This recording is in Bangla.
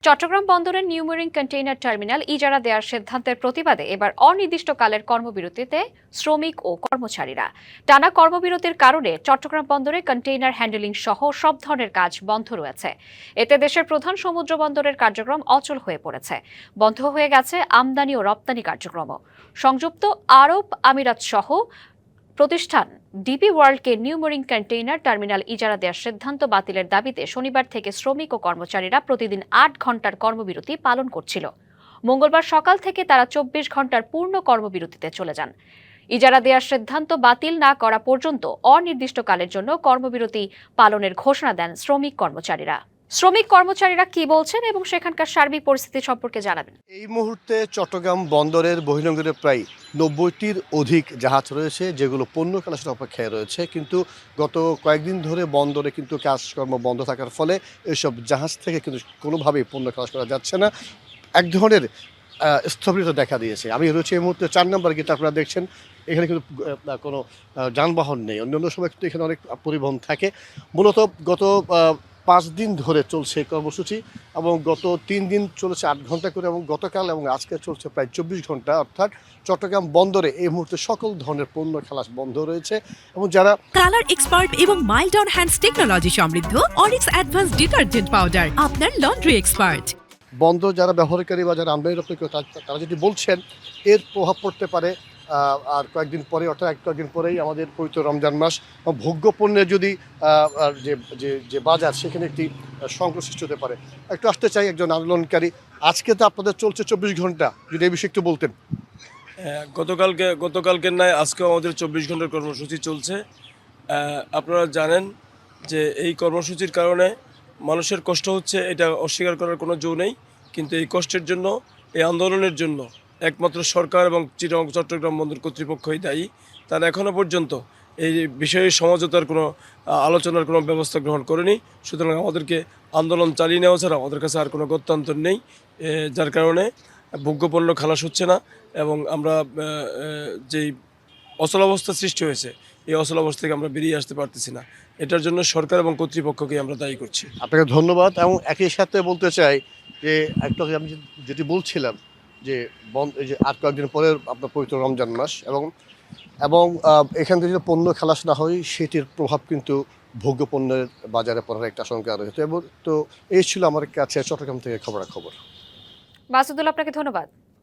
চট্টগ্রাম বন্দরের নিউ মেরিন কন্টেইনার টার্মিনাল ইজারা দেওয়ার সিদ্ধান্তের প্রতিবাদে এবার অনির্দিষ্টকালের কর্মবিরতিতে শ্রমিক ও কর্মচারীরা। টানা কর্মবিরতির কারণে চট্টগ্রাম বন্দরে কন্টেইনার হ্যান্ডেলিং সহ সব ধরনের কাজ বন্ধ রয়েছে। এতে দেশের প্রধান সমুদ্র বন্দরের কার্যক্রম অচল হয়ে পড়েছে। বন্ধ হয়ে গেছে আমদানি ও রপ্তানি কার্যক্রমও। সংযুক্ত আরব আমিরাত সহ প্রতিষ্ঠান ডিপি ওয়ার্ল্ডকে নিউ মেরিন কন্টেইনার টার্মিনাল ইজারা দেওয়ার সিদ্ধান্ত বাতিলের দাবিতে শনিবার থেকে শ্রমিক ও কর্মচারীরা প্রতিদিন ৮ ঘণ্টার কর্মবিরতি পালন করছিল। মঙ্গলবার সকাল থেকে তারা ২৪ ঘণ্টার পূর্ণ কর্মবিরতিতে চলে যান। ইজারা দেওয়ার সিদ্ধান্ত বাতিল না করা পর্যন্ত অনির্দিষ্টকালের জন্য কর্মবিরতি পালনের ঘোষণা দেন কর্মচারীরা কি বলছেন এবং সেখানকার সার্বিক পরিস্থিতি সম্পর্কে জানাবেন। এই মুহূর্তে চট্টগ্রাম বন্দরের বহির্নোঙরে প্রায় ৯০টির অধিক জাহাজ রয়েছে, যেগুলো পণ্য খালাসের অপেক্ষায় রয়েছে। কিন্তু গত কয়েকদিন ধরে বন্দরে কিন্তু কাজকর্ম বন্ধ থাকার ফলে এসব জাহাজ থেকে কিন্তু কোনোভাবেই পণ্য খালাস করা যাচ্ছে না। এক ধরনের স্থবিরতা দেখা দিয়েছে। আমি রয়েছে এই মুহূর্তে ৪ নম্বর গেট, আপনারা দেখছেন এখানে কিন্তু কোনো যানবাহন নেই। অন্যান্য সময় কিন্তু এখানে অনেক পরিবহন থাকে। মূলত গত ৫ দিন ধরে চলছে কর্মসূচি এবং গত ৩ দিন চলেছে ৮ ঘন্টা করে, এবং গতকাল এবং আজকে চলছে প্রায় ২৪ ঘন্টা। অর্থাৎ চট্টগ্রাম বন্দরে এই মুহূর্তে সকল ধরনের পণ্য খালাস বন্ধ রয়েছে। এবং যারা কালার এক্সপার্ট এবং মাইল্ড অন হ্যান্ডস টেকনোলজি সমৃদ্ধ অরিক্স অ্যাডভান্স ডিটারজেন্ট পাউডার আপনার লন্ড্রি এক্সপার্ট। বন্দর যারা ব্যবহারকারী বা যারা আমদানি রপ্তানি করে তারা যদি বলছেন এর প্রভাব পড়তে পারে আর কয়েকদিন পরে, অর্থাৎ কয়েকদিন পরেই আমাদের পবিত্র রমজান মাস, ভোগ্য পণ্যের যদি যে বাজার সেখানে একটি সংকট সৃষ্টি হতে পারে। একটু আসতে চাই একজন আন্দোলনকারী, আজকে তো আপনাদের চলছে ২৪ ঘন্টা, যদি এই বিষয়ে একটু বলতেন। গতকালকের নয় আজকেও আমাদের ২৪ ঘন্টার কর্মসূচি চলছে। আপনারা জানেন যে এই কর্মসূচির কারণে মানুষের কষ্ট হচ্ছে, এটা অস্বীকার করার কোনো জো নেই। কিন্তু এই কষ্টের জন্য, এই আন্দোলনের জন্য একমাত্র সরকার এবং চট্টগ্রাম বন্দর কর্তৃপক্ষই দায়ী। তারা এখনও পর্যন্ত এই বিষয়ে সমঝোতার কোনো আলোচনার কোনো ব্যবস্থা গ্রহণ করেনি। সুতরাং আমাদেরকে আন্দোলন চালিয়ে নেওয়া ছাড়া আমাদের কাছে আর কোনো গত্যন্তর নেই, যার কারণে ভোগ্যপণ্য খালাস হচ্ছে না। এবং আমরা যেই অচলাবস্থা সৃষ্টি হয়েছে, এই অচলাবস্থা থেকে আমরা বেরিয়ে আসতে পারতেছি না। এটার জন্য সরকার এবং কর্তৃপক্ষকে আমরা দায়ী করছি। আপনাকে ধন্যবাদ। এবং একই সাথে বলতে চাই যে একটু আমি যেটি বলছিলাম যে এই যে আর কয়েকদিন পরে আপনার পবিত্র রমজান মাস, এবং এখান থেকে যদি পণ্য খালাস না হয় সেটির প্রভাব কিন্তু ভোগ্য পণ্যের বাজারে পড়ার একটা আশঙ্কা রয়েছে। এবং তো এই ছিল আমার কাছে চট্টগ্রাম থেকে খবরাখবর। মাসুদুল, আপনাকে ধন্যবাদ।